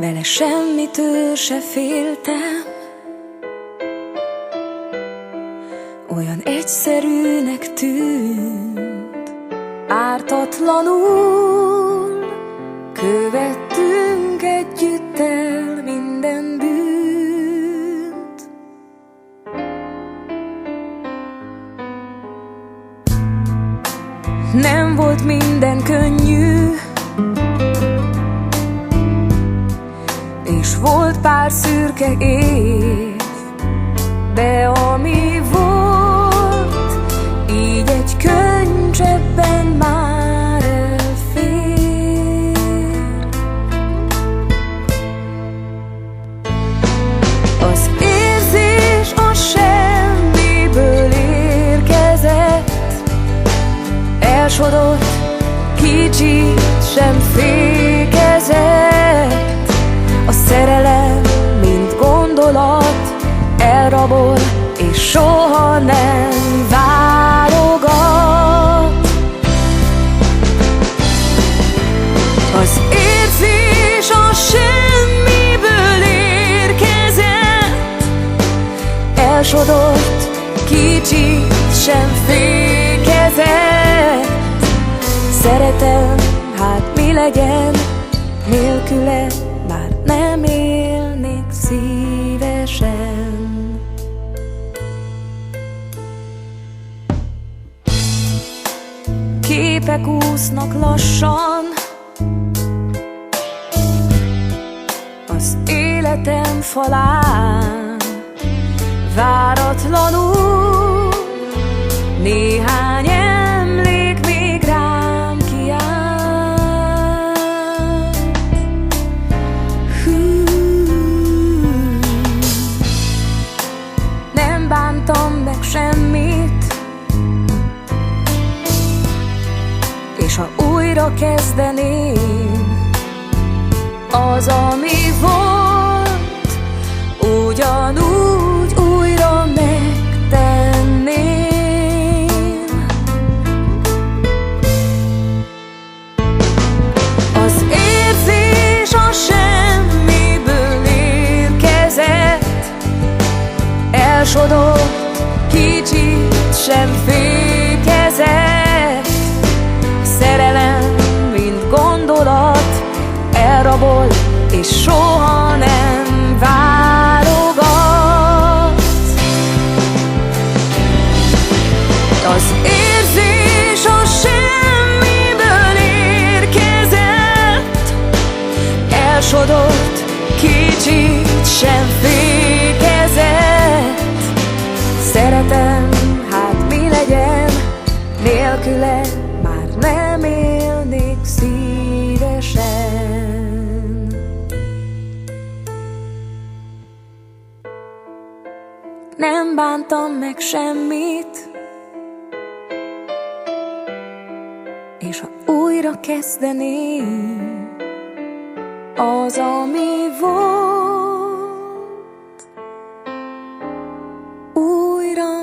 Vele semmitől se féltem, olyan egyszerűnek tűnt. Ártatlanul követtünk együtt el minden bűnt. Nem volt minden könnyű, és volt pár szürke év, de ami volt, így egy könycseppben már elfér. Az érzés a semmiből érkezett, elsodort, kicsit sem fékezett. A szerelem, mint gondolat, elrabol, és soha nem válogat. Az érzés a semmiből érkezett, elsodort, kicsit sem fékezett. Szeretem, hát mi legyen, nélküle már nem élnék szívesen. Képek úsznak lassan az életem falán, váratlanul néhány emlék még rám kiáll. Nem bántam meg semmit, és ha újra kezdeném, az, ami volt, ugyanúgy újra megtenném. Az érzés a semmiből érkezett, elsodort, kicsit sem fékezett. Szerelem, mint gondolat, elrabol, és soha nem válogat. Az érzés a semmiből érkezett, elsodort, kicsit sem fékezett. Szeretem, hát mi legyen, nélküle már nem élnék szívesen. Nem bántam meg semmit, és ha újra kezdeném, az, ami volt, újra